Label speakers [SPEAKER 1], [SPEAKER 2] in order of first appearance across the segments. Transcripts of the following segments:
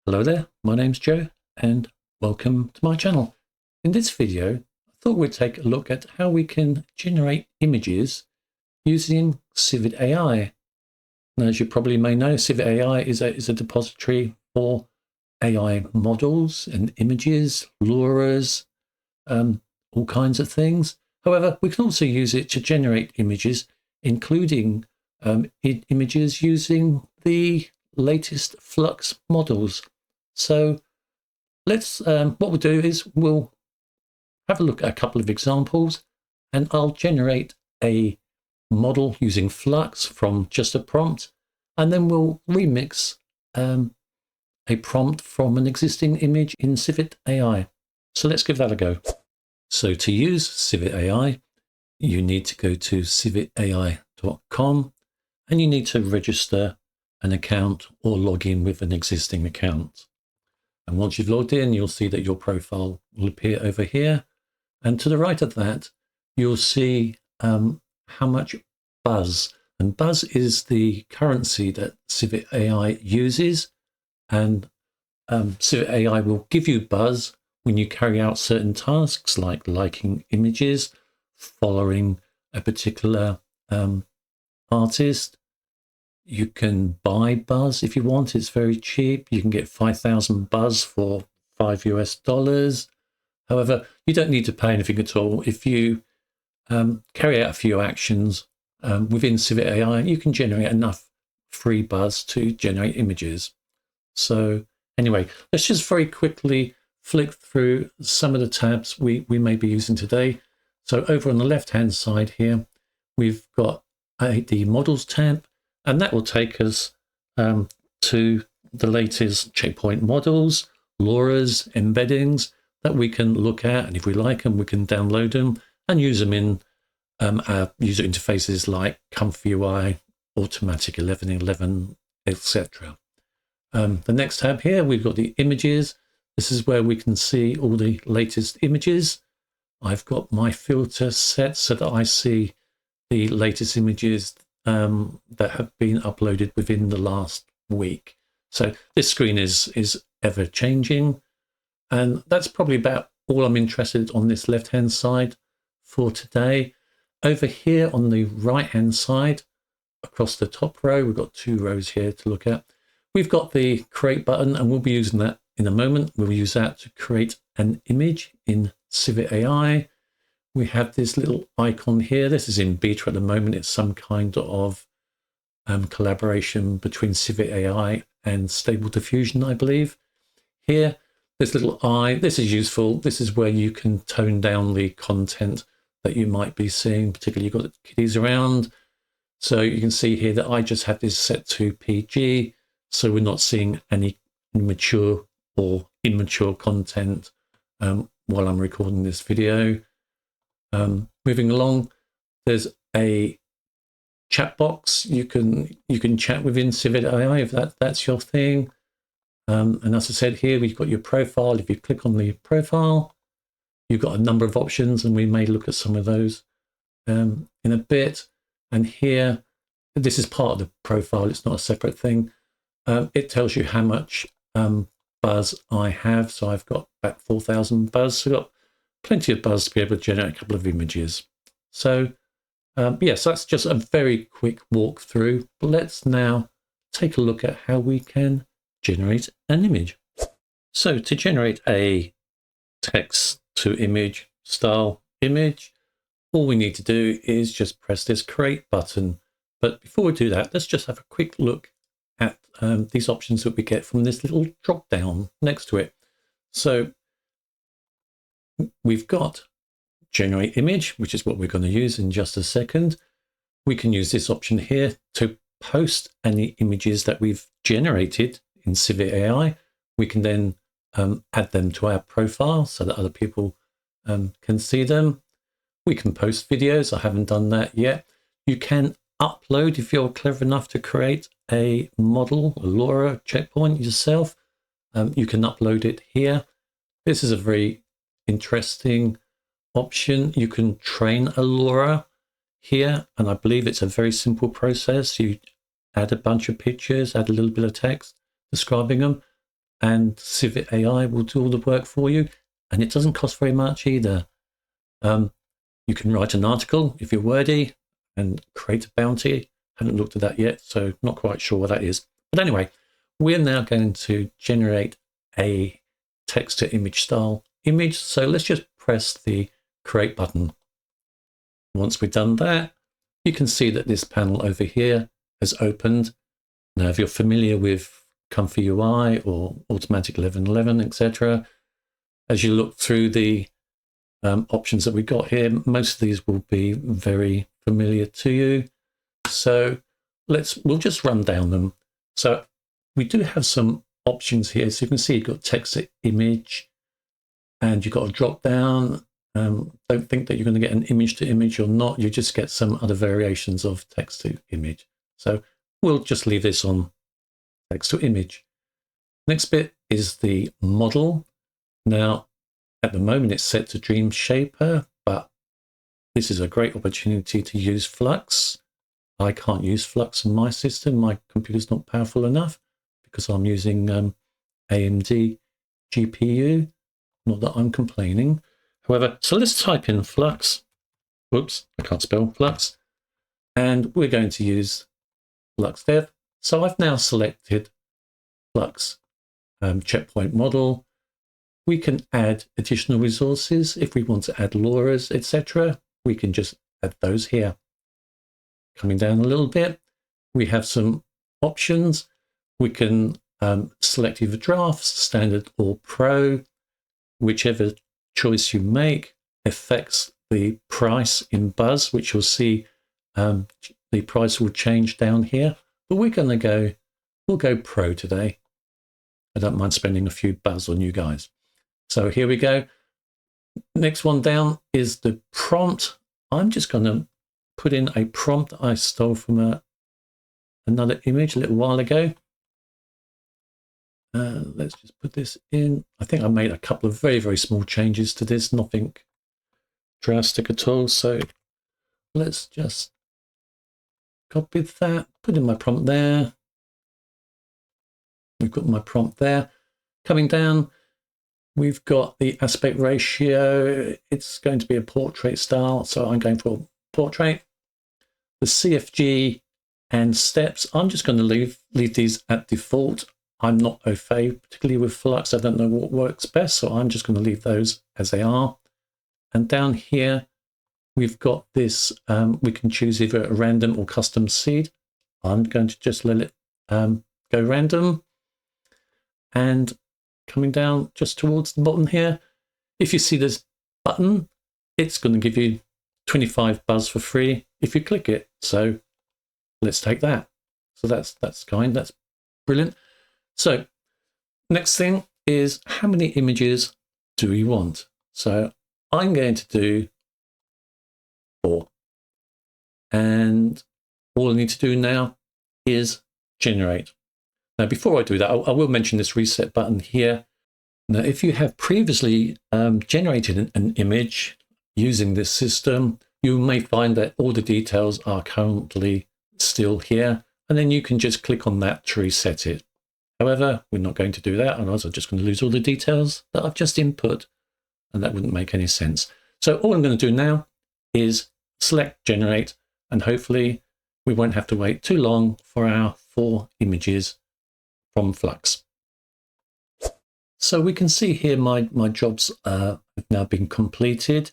[SPEAKER 1] Hello there, my name's Joe and welcome to my channel. In this video, I thought we'd take a look at how we can generate images using CivitAI. Now, as you probably may know, CivitAI is a depository for AI models and images, LoRa's, all kinds of things. However, we can also use it to generate images, including images using the latest Flux models. So let's what we'll do is we'll have a look at a couple of examples, and I'll generate a model using Flux from just a prompt, and then we'll remix a prompt from an existing image in CivitAI. So let's give that a go. So to use CivitAI, you need to go to civitai.com and you need to register an account or log in with an existing account. And once you've logged in, you'll see that your profile will appear over here. And to the right of that, you'll see how much buzz. And buzz is the currency that CivitAI uses. And CivitAI will give you buzz when you carry out certain tasks like liking images, following a particular artist. You can buy buzz if you want. It's very cheap. You can get 5,000 buzz for $5 US. However, you don't need to pay anything at all. If you carry out a few actions within CivitAI, you can generate enough free buzz to generate images. So anyway, let's just very quickly flick through some of the tabs we may be using today. So over on the left-hand side here, we've got the Models tab. And that will take us to the latest checkpoint models, LoRa's, embeddings that we can look at. And if we like them, we can download them and use them in our user interfaces like ComfyUI, Automatic 1111, etc. The next tab here, we've got the images. This is where we can see all the latest images. I've got my filter set so that I see the latest images that have been uploaded within the last week. So this screen is ever changing, and that's probably about all I'm interested on this left hand side for today. Over here on the right hand side, across the top row, we've got two rows here to look at. We've got the create button, and we'll be using that in a moment. We'll use that to create an image in CivitAI. We have this little icon here. This is in beta at the moment. It's some kind of collaboration between CivitAI and Stable Diffusion, I believe. Here, this little eye, this is useful. This is where you can tone down the content that you might be seeing, particularly you've got the kiddies around. So you can see here that I just have this set to PG, so we're not seeing any mature or immature content while I'm recording this video. Moving along, there's a chat box. You can chat within CivitAI if that's your thing. And as I said, here we've got your profile. If you click on the profile, you've got a number of options, and we may look at some of those in a bit. And here, this is part of the profile. It's not a separate thing. It tells you how much buzz I have. So I've got about 4,000 buzz. So I've got plenty of buzz to be able to generate a couple of images. So yes, that's just a very quick walkthrough. But let's now take a look at how we can generate an image. So to generate a text to image style image, all we need to do is just press this create button. But before we do that, let's just have a quick look at these options that we get from this little drop down next to it. So we've got generate image, which is what we're going to use in just a second. We can use this option here to post any images that we've generated in CivitAI. We can then add them to our profile so that other people can see them. We can post videos. I haven't done that yet. You can upload, if you're clever enough to create a model, a LoRa checkpoint yourself. You can upload it here. This is a very interesting option. You can train a LoRa here, and I believe it's a very simple process. You add a bunch of pictures, add a little bit of text describing them, and CivitAI will do all the work for you, and it doesn't cost very much either. You can write an article if you're wordy and create a bounty. Haven't looked at that yet, so not quite sure what that is. But anyway, we're now going to generate a text to image style image. So let's just press the create button. Once we've done that, you can see that this panel over here has opened. Now, if you're familiar with Comfy UI or Automatic 1111, etc., as you look through the options that we got here, most of these will be very familiar to you. So we'll just run down them. So we do have some options here. So you can see you've got text to image, and you've got a drop down. Don't think that you're going to get an image to image or not. You just get some other variations of text to image. So we'll just leave this on text to image. Next bit is the model. Now, at the moment, it's set to Dream Shaper, but this is a great opportunity to use Flux. I can't use Flux in my system. My computer's not powerful enough because I'm using AMD GPU. Not that I'm complaining. However, so let's type in Flux. Whoops, I can't spell Flux. And we're going to use Flux Dev. So I've now selected Flux Checkpoint model. We can add additional resources. If we want to add LoRa's, etc., we can just add those here. Coming down a little bit, we have some options. We can select either drafts, standard or pro. Whichever choice you make affects the price in Buzz, which you'll see the price will change down here. But we'll go pro today. I don't mind spending a few Buzz on you guys. So here we go. Next one down is the prompt. I'm just going to put in a prompt I stole from another image a little while ago. Let's just put this in. I think I made a couple of very, very small changes to this, nothing drastic at all. So let's just copy that, put in my prompt there. We've got my prompt there. Coming down, we've got the aspect ratio. It's going to be a portrait style, so I'm going for portrait. The CFG and steps, I'm just going to leave these at default. I'm not au fait, particularly with Flux. I don't know what works best, so I'm just going to leave those as they are. And down here, we've got this, we can choose either a random or custom seed. I'm going to just let it go random. And coming down just towards the bottom here, if you see this button, it's going to give you 25 Buzz for free if you click it. So let's take that. So that's brilliant. So next thing is, how many images do we want? So I'm going to do 4. And all I need to do now is generate. Now, before I do that, I will mention this reset button here. Now, if you have previously generated an image using this system, you may find that all the details are currently still here, and then you can just click on that to reset it. However, we're not going to do that, otherwise I'm just going to lose all the details that I've just input, and that wouldn't make any sense. So all I'm going to do now is select generate, and hopefully we won't have to wait too long for our 4 images from Flux. So we can see here my jobs have now been completed.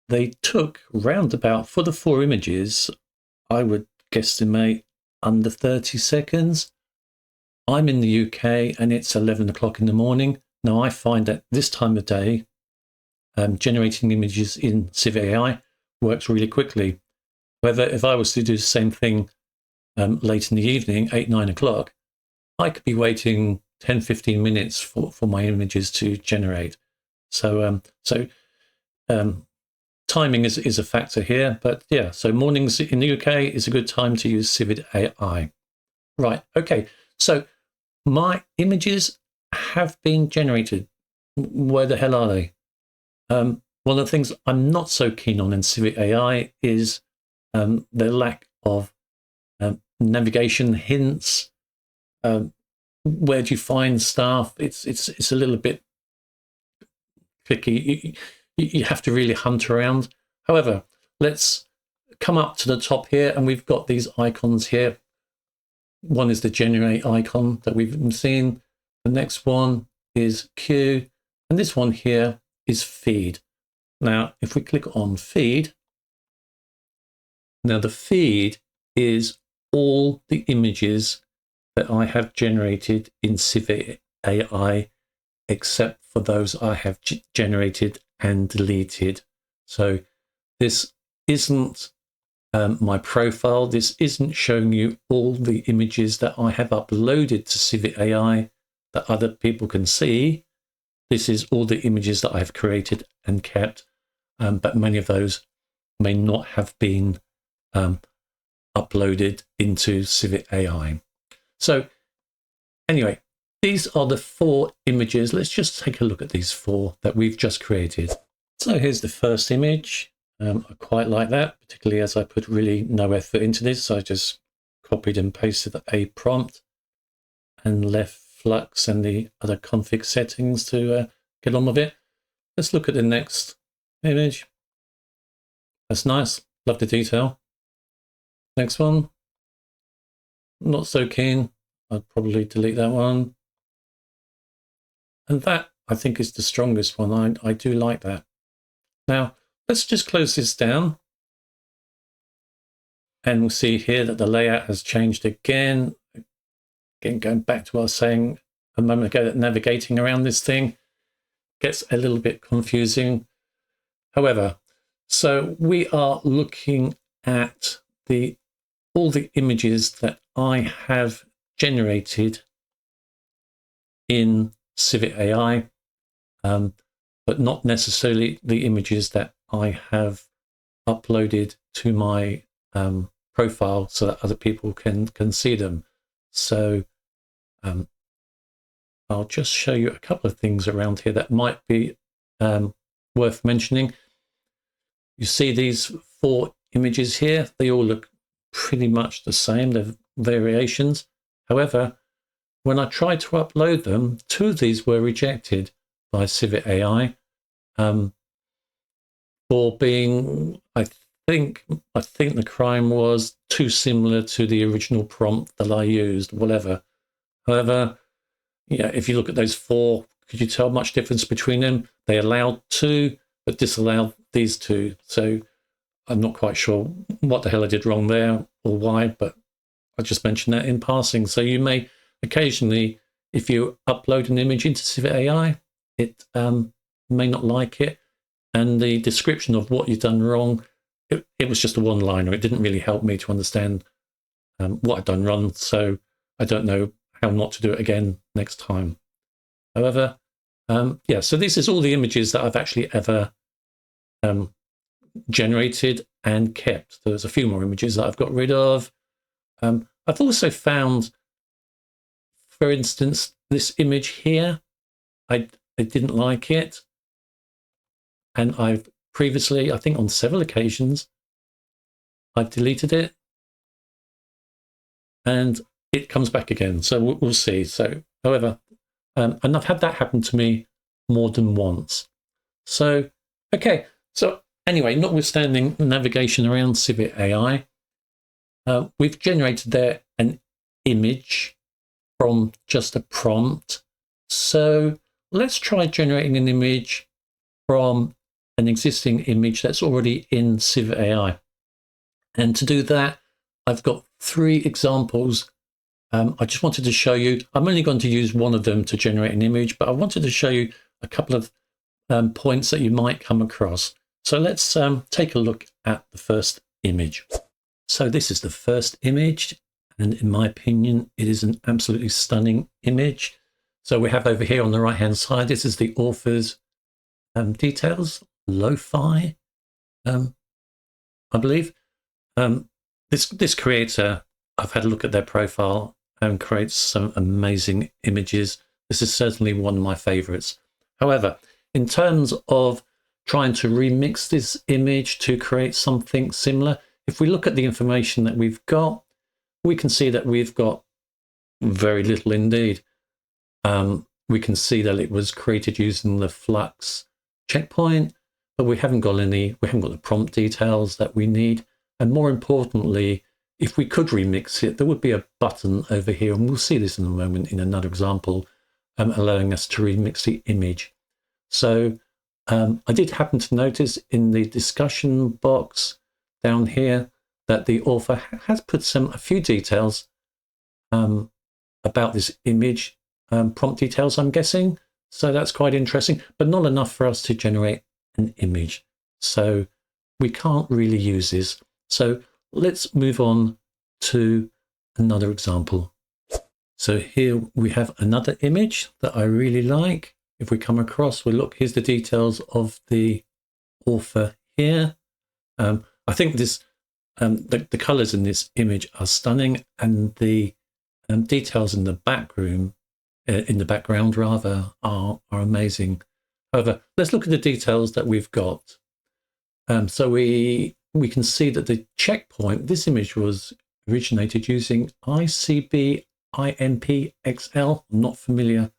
[SPEAKER 1] They took roundabout, for the 4 images, I would guesstimate under 30 seconds. I'm in the UK and it's 11 o'clock in the morning. Now I find that this time of day, generating images in CivitAI works really quickly. Whether if I was to do the same thing late in the evening, 8, 9 o'clock, I could be waiting 10, 15 minutes for my images to generate. So, timing is a factor here, but yeah, so mornings in the UK is a good time to use CivitAI. Right, okay, so my images have been generated. Where the hell are they? One of the things I'm not so keen on in CivitAI is the lack of navigation hints. where do you find stuff? It's a little bit tricky. You have to really hunt around. However, let's come up to the top here, and we've got these icons here. One is the generate icon that we've been seeing. The next one is queue, and this one here is feed. Now, if we click on feed, now the feed is all the images that I have generated in CivitAI, except for those I have generated and deleted. So this isn't my profile. This isn't showing you all the images that I have uploaded to CivitAI that other people can see. This is all the images that I've created and kept, but many of those may not have been uploaded into CivitAI. So anyway, these are the 4 images. Let's just take a look at these 4 that we've just created. So here's the first image. I quite like that, particularly as I put really no effort into this. So I just copied and pasted a prompt and left Flux and the other config settings to get on with it. Let's look at the next image. That's nice. Love the detail. Next one. Not so keen. I'd probably delete that one. And that, I think, is the strongest one. I do like that. Now, let's just close this down. And we'll see here that the layout has changed again. Again, going back to what I was saying a moment ago, that navigating around this thing gets a little bit confusing. However, so we are looking at all the images that I have generated in CivitAI, but not necessarily the images that I have uploaded to my profile so that other people can see them. So I'll just show you a couple of things around here that might be worth mentioning. You see these 4 images here, they all look pretty much the same. They're variations. However, when I tried to upload them, 2 of these were rejected by CivitAI for being, I think the crime was too similar to the original prompt that I used, whatever. However, yeah, if you look at those 4, could you tell much difference between them? They allowed 2, but disallowed these 2. So I'm not quite sure what the hell I did wrong there or why, but I just mentioned that in passing. So you may occasionally, if you upload an image into CivitAI, it may not like it. And the description of what you've done wrong, it was just a one-liner. It didn't really help me to understand what I'd done wrong. So I don't know how not to do it again next time. However, yeah, so this is all the images that I've actually ever generated and kept. There's a few more images that I've got rid of. I've also found, for instance, this image here, I didn't like it. And I've previously, I think on several occasions, I've deleted it. And it comes back again. So we'll see. So, however, and I've had that happen to me more than once. So, okay. So anyway, notwithstanding the navigation around CivitAI, we've generated there an image from just a prompt. So let's try generating an image from an existing image that's already in CivitAI. And to do that, I've got 3 examples. I just wanted to show you, I'm only going to use one of them to generate an image, but I wanted to show you a couple of points that you might come across. So let's take a look at the first image. So this is the first image, and in my opinion, it is an absolutely stunning image. So we have over here on the right-hand side, this is the author's details, lo-fi, I believe. This creator, I've had a look at their profile and creates some amazing images. This is certainly one of my favorites. However, in terms of trying to remix this image to create something similar, if we look at the information that we've got, we can see that we've got very little indeed. We can see that it was created using the Flux Checkpoint, but we haven't got the prompt details that we need. And more importantly, if we could remix it, there would be a button over here, and we'll see this in a moment in another example, allowing us to remix the image. So I did happen to notice in the discussion box down here that the author has put a few details about this image, prompt details, I'm guessing. So that's quite interesting, but not enough for us to generate an image. So we can't really use this. So let's move on to another example. So here we have another image that I really like. If we come across, we'll look, here's the details of the author here. I think this, the colors in this image are stunning, and the details in the background rather, are amazing. However, let's look at the details that we've got. So we can see that the checkpoint, this image was originated using ICB IMP XL. I'm not familiar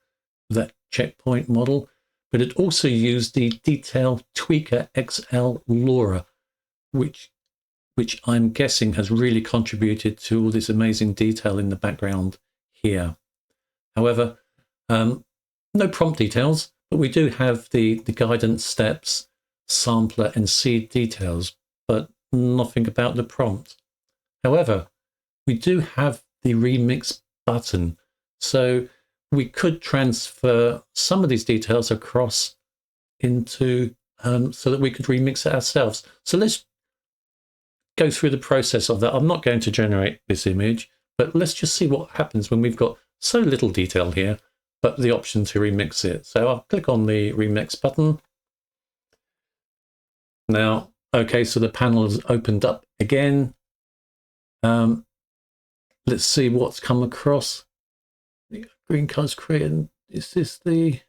[SPEAKER 1] with that checkpoint model, but it also used the Detail Tweaker XL LoRa, which I'm guessing has really contributed to all this amazing detail in the background here. However, no prompt details, but we do have the guidance steps, sampler and seed details, but nothing about the prompt. However, we do have the remix button, so we could transfer some of these details across into so that we could remix it ourselves. So let's go through the process of that. I'm not going to generate this image, but let's just see what happens when we've got so little detail here, but the option to remix it. So I'll click on the remix button. Now, okay, so the panel has opened up again. Let's see what's come across. The green card's created. Is this the...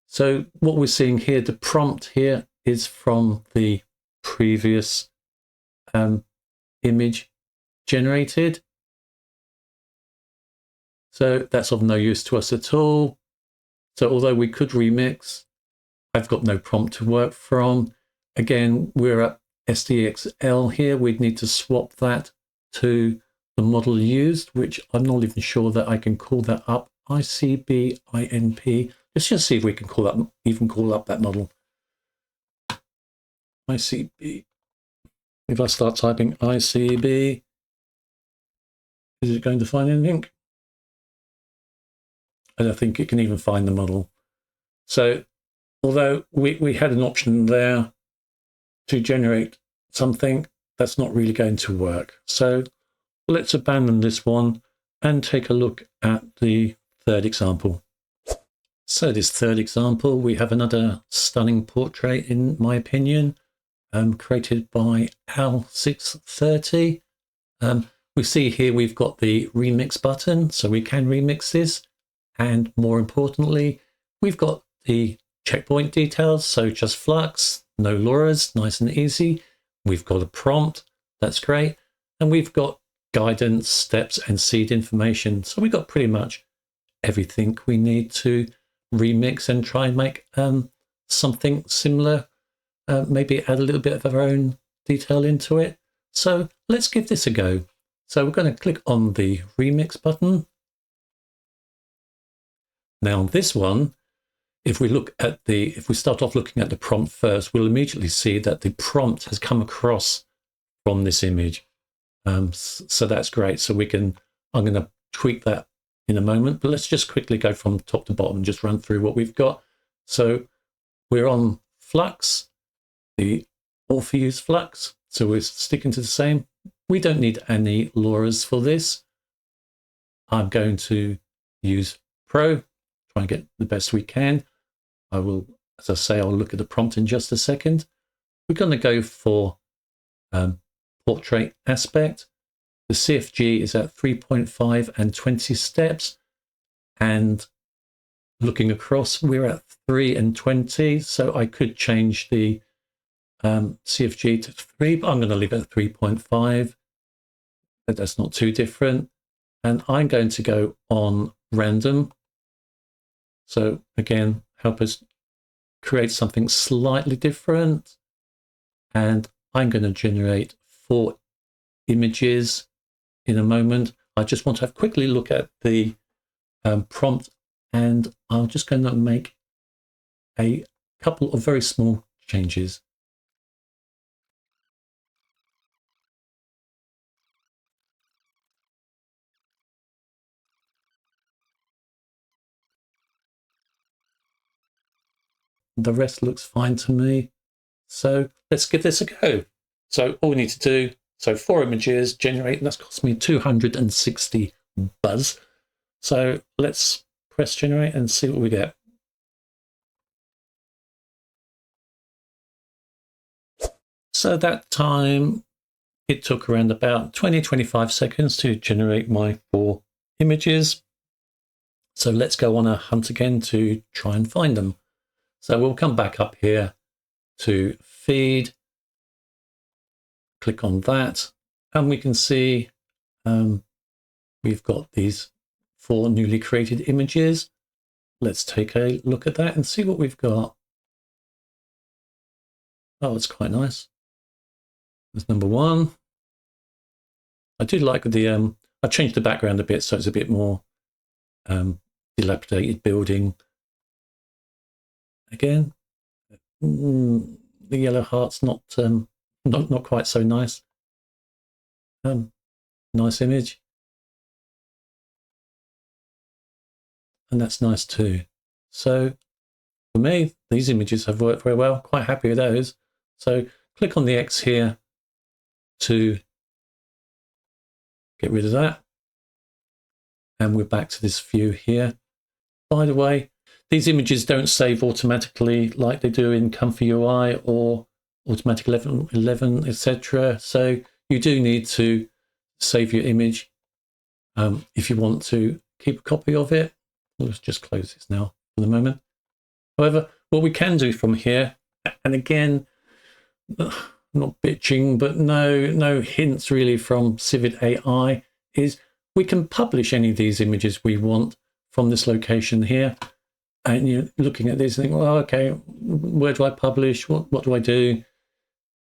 [SPEAKER 1] So what we're seeing here, the prompt here is from the previous image generated. So that's of no use to us at all. So although we could remix, I've got no prompt to work from. Again, we're at SDXL here. We'd need to swap that to the model used, which I'm not even sure that I can call that up. ICB-INP. Let's just see if we can call up that model. ICB. If I start typing ICB, is it going to find anything? I don't think it can even find the model. So although we had an option there to generate something, that's not really going to work. So let's abandon this one and take a look at the third example. So this third example, we have another stunning portrait, in my opinion, created by Al630. We see here we've got the remix button, so we can remix this. And more importantly, we've got the checkpoint details, so just Flux, no LoRa's, nice and easy. We've got a prompt, that's great. And we've got guidance, steps, and seed information. So we've got pretty much everything we need to remix and try and make something similar, maybe add a little bit of our own detail into it. So let's give this a go. So we're going to click on the remix button. Now this one, if we start off looking at the prompt first, we'll immediately see that the prompt has come across from this image. So that's great. So I'm going to tweak that in a moment, but let's just quickly go from top to bottom and just run through what we've got. So we're on Flux, the author used Flux. So we're sticking to the same. We don't need any LoRa's for this. I'm going to use Pro. Try and get the best we can. I will, as I say, I'll look at the prompt in just a second. We're going to go for portrait aspect. The CFG is at 3.5 and 20 steps. And looking across, we're at 3 and 20. So I could change the CFG to 3, but I'm going to leave it at 3.5. But that's not too different. and I'm going to go on random. So again, help us create something slightly different. And I'm going to generate 4 images in a moment. I just want to have quickly look at the prompt, and I'm just going to make a couple of very small changes. The rest looks fine to me. So let's give this a go. So all we need to do, so 4 images, generate, and that's cost me 260 buzz. So let's press generate and see what we get. So that time, it took around about 20-25 seconds to generate my 4 images. So let's go on a hunt again to try and find them. So we'll come back up here to feed, click on that, and we can see we've got these 4 newly created images. Let's take a look at that and see what we've got. Oh, it's quite nice. There's number 1. I do like the, I changed the background a bit so it's a bit more dilapidated building. Again, the yellow heart's not quite so nice. Nice image. And that's nice too. So for me, these images have worked very well. Quite happy with those. So click on the X here to get rid of that. And we're back to this view here. By the way, these images don't save automatically like they do in Comfy UI or Automatic 11, etc. So you do need to save your image if you want to keep a copy of it. Let's just close this now for the moment. However, what we can do from here, and again, not bitching, but no hints really from CivitAI, is we can publish any of these images we want from this location here. And you're looking at this and think, well, okay, where do I publish? What do I do?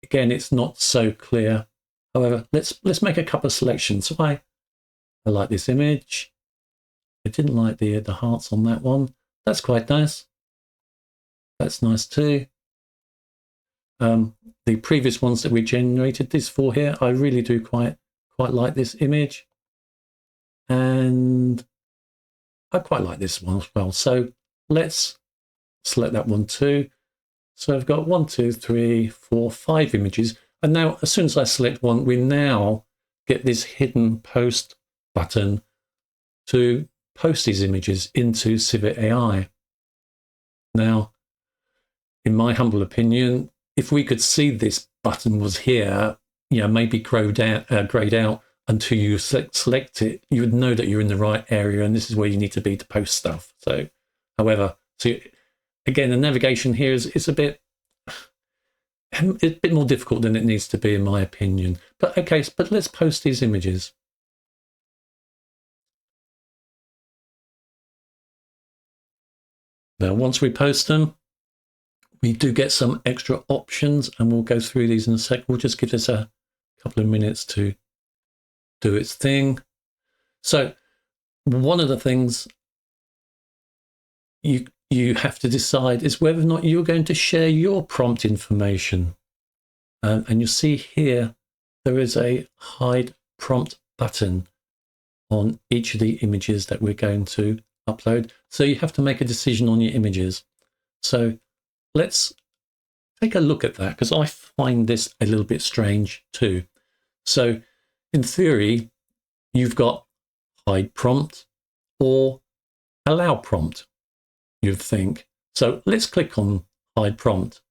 [SPEAKER 1] Again, it's not so clear. However, let's make a couple of selections. So I like this image. I didn't like the hearts on that one. That's quite nice. That's nice too. The previous ones that we generated, these 4 here, I really do quite like this image. And I quite like this one as well. So let's select that one too. So I've got 1, 2, 3, 4, 5 images. And now as soon as I select one, we now get this hidden post button to post these images into CivitAI. Now, in my humble opinion, if we could see this button was here, you know, maybe grayed out until you select it, you would know that you're in the right area and this is where you need to be to post stuff. So, however, so again, the navigation here is a bit more difficult than it needs to be, in my opinion. But okay, but let's post these images. Now, once we post them, we do get some extra options, and we'll go through these in a sec. We'll just give this a couple of minutes to do its thing. So one of the things you have to decide is whether or not you're going to share your prompt information. And you see here, there is a hide prompt button on each of the images that we're going to upload. So you have to make a decision on your images. So let's take a look at that, because I find this a little bit strange too. So in theory, you've got hide prompt or allow prompt, you'd think. So let's click on hide prompt.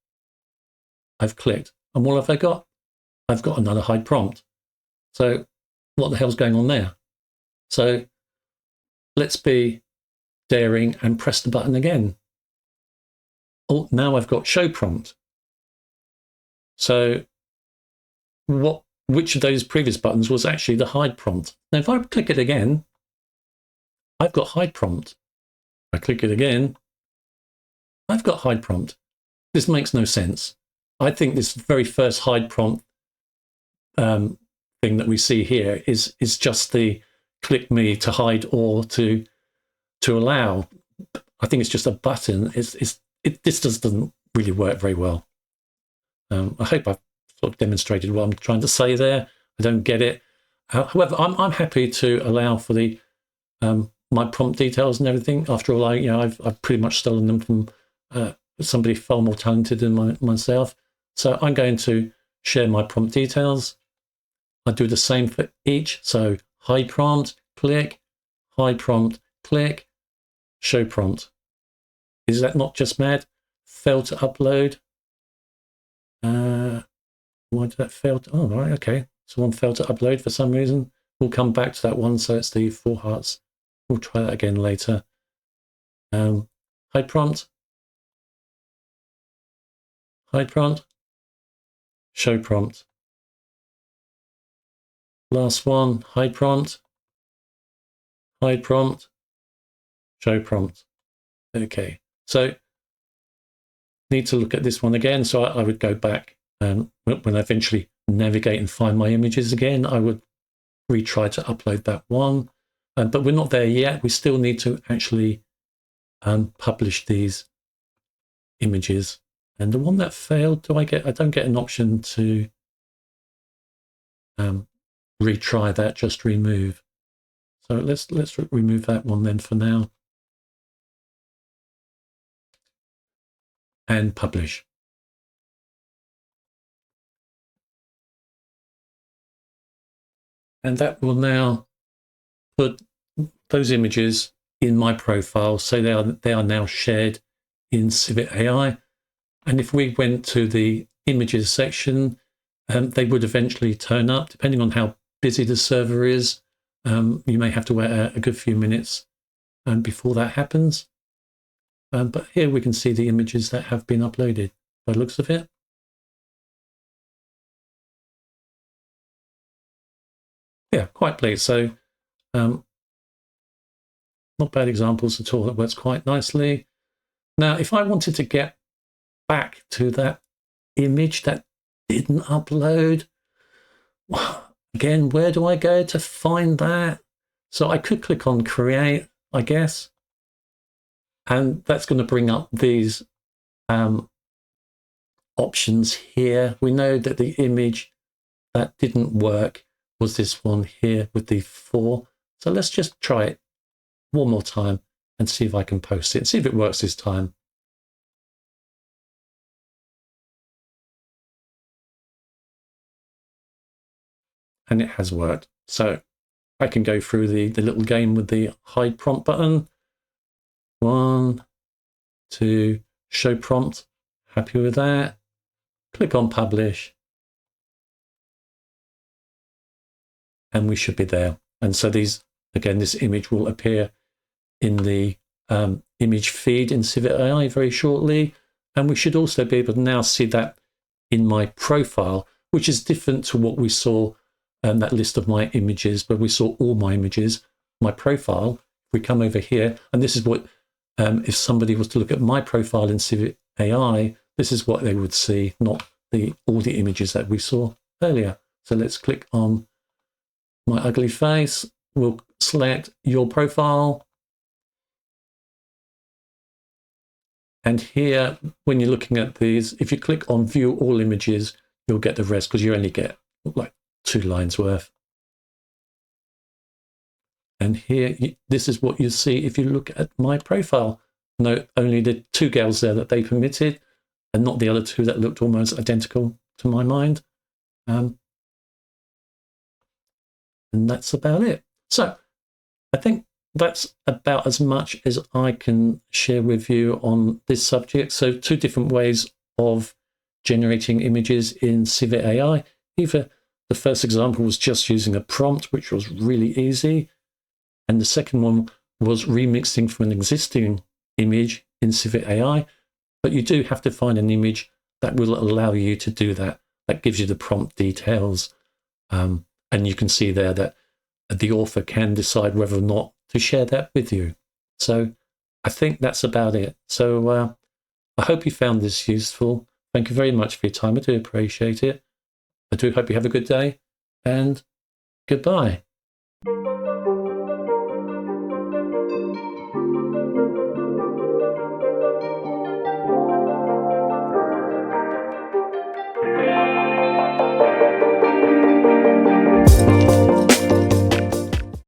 [SPEAKER 1] I've clicked, and what have I got? I've got another hide prompt. So what the hell's going on there? So let's be daring and press the button again. Oh, now I've got show prompt. So what which of those previous buttons was actually the hide prompt. Now, if I click it again, I've got hide prompt. I click it again, I've got hide prompt. This makes no sense. I think this very first hide prompt thing that we see here is just the click me to hide or to allow. I think it's just a button. This just doesn't really work very well. I hope I've sort of demonstrated what I'm trying to say there. I don't get it. However, I'm happy to allow for the my prompt details and everything. After all, I've pretty much stolen them from somebody far more talented than myself. So I'm going to share my prompt details. I do the same for each. So hide prompt, click, hide prompt, click, show prompt. Is that not just mad? Fail to upload. Why did that fail? Oh, right, okay. Someone failed to upload for some reason. We'll come back to that one. So it's the 4 hearts. We'll try that again later. Hide prompt, show prompt. Last one, hide prompt, show prompt. Okay, so need to look at this one again. So I would go back when I eventually navigate and find my images again, I would retry to upload that one. But we're not there yet. We still need to actually publish these images. And the one that failed, I don't get an option to retry that, just remove. So let's remove that one then for now. And publish. And that will now put those images in my profile, so they are now shared in CivitAI. And if we went to the images section, they would eventually turn up, depending on how busy the server is. You may have to wait a good few minutes before that happens. But here we can see the images that have been uploaded by the looks of it. Yeah, quite pleased. So not bad examples at all. That works quite nicely. Now, if I wanted to get back to that image that didn't upload, again, where do I go to find that? So I could click on create, I guess. And that's going to bring up these options here. We know that the image that didn't work was this one here with the 4. So let's just try it one more time and see if I can post it, see if it works this time. And it has worked. So I can go through the little game with the hide prompt button. 1, 2, show prompt. Happy with that. Click on publish. And we should be there. And so these, again, this image will appear in the image feed in CivitAI very shortly. And we should also be able to now see that in my profile, which is different to what we saw that list of my images, where we saw all my images. My profile, if we come over here, and this is what, if somebody was to look at my profile in CivitAI, this is what they would see, not all the images that we saw earlier. So let's click on my ugly face. We'll select your profile. And here, when you're looking at these, if you click on view all images, you'll get the rest, because you only get like 2 lines worth. And here, this is what you see if you look at my profile. Note only the 2 girls there that they permitted, and not the other 2 that looked almost identical to my mind. And that's about it. So I think that's about as much as I can share with you on this subject. So 2 different ways of generating images in CivitAI. Either the first example was just using a prompt, which was really easy. And the second one was remixing from an existing image in CivitAI. But you do have to find an image that will allow you to do that. That gives you the prompt details. And you can see there that the author can decide whether or not to share that with you. So I think that's about it. So I hope you found this useful. Thank you very much for your time. I do appreciate it. I do hope you have a good day, and goodbye.